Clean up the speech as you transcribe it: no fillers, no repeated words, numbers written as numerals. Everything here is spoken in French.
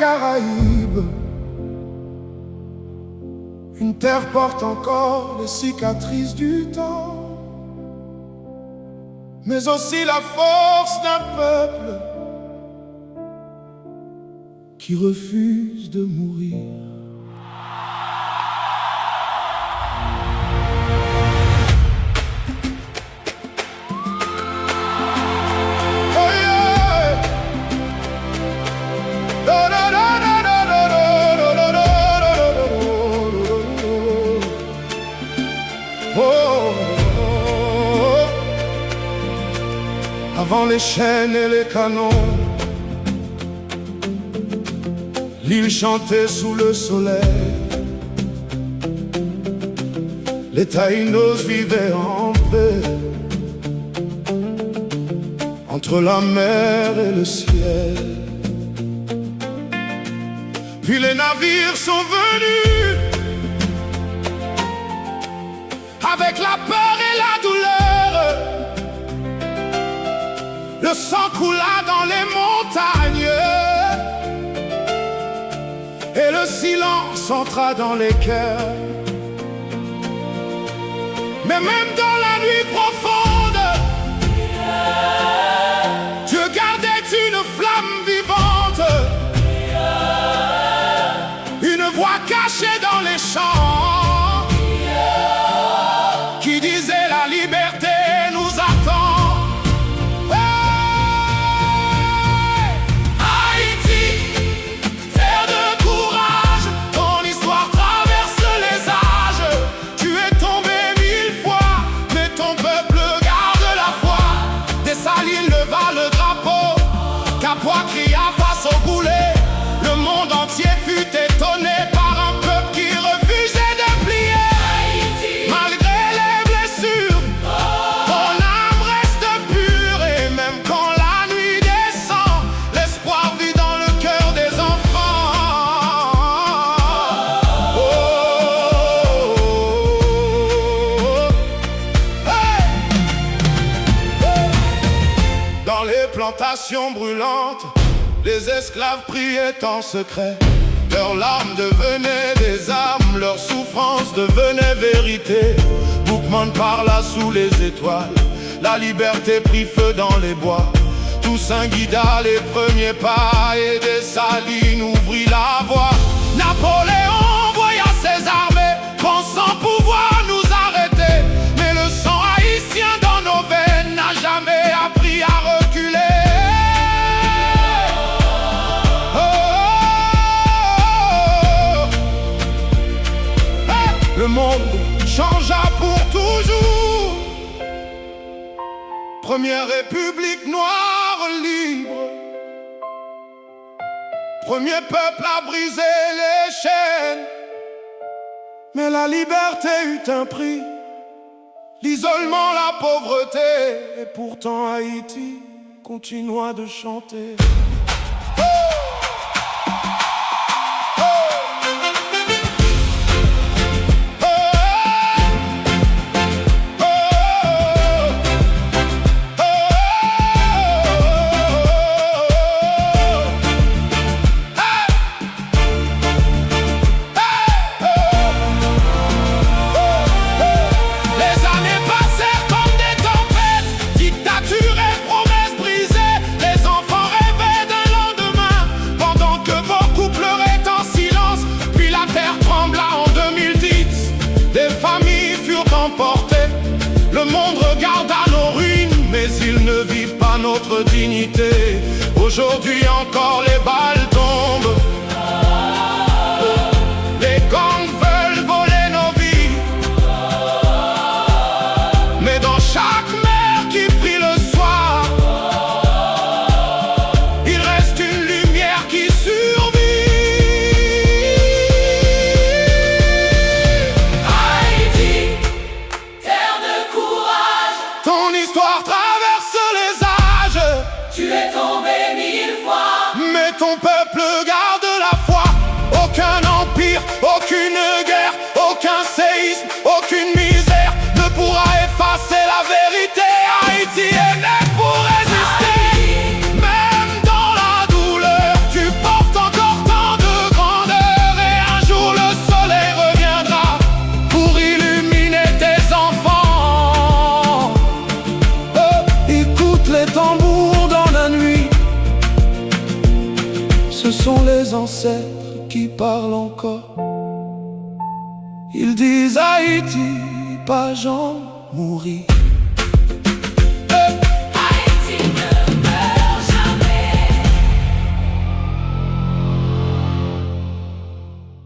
Caraïbes. Une terre porte encore les cicatrices du temps, mais aussi la force d'un peuple qui refuse de mourir. Avant les chaînes et les canons, l'île chantait sous le soleil. Les Taïnos vivaient en paix entre la mer et le ciel. Puis les navires sont venus avec la peur et la douleur. Le sang coula dans les montagnes et le silence entra dans les cœurs. Mais même dans la nuit profonde, Dieu gardait une flamme vivante, une voix cachée dans les champs qui disait la liberté nous attend. Cria face au boulet, le monde entier fut étonné par un peuple qui refusait de plier. Haïti. Malgré les blessures, ton âme reste pure, et même quand la nuit descend, l'espoir vit dans le cœur des enfants. Oh, oh, oh, oh. Hey. Dans les plantations brûlantes, les esclaves priaient en secret. Leurs larmes devenaient des armes, leur souffrance devenait vérité. Boukman parla sous les étoiles, la liberté prit feu dans les bois. Toussaint guida les premiers pas et Dessalines ouvrit la voie. Napoléon envoya ses armées, pensant pouvoir nous arrêter. Mais le sang haïtien dans nos veines n'a jamais appris à reculer. Le monde changea pour toujours. Première république noire libre, premier peuple à briser les chaînes. Mais la liberté eut un prix, l'isolement, la pauvreté. Et pourtant Haïti continua de chanter. Le monde regarda nos ruines, mais il ne vit pas notre dignité. Aujourd'hui encore les balles tombent, les gangs veulent voler nos vies. Mais dans chaque mer qui brille le soir, il reste une lumière qui survit. Ton histoire traverse les âges. Tu es tombé 1000 fois, mais ton peuple garde la ancêtres qui parlent encore. Ils disent Haïti, pas Jean mourir.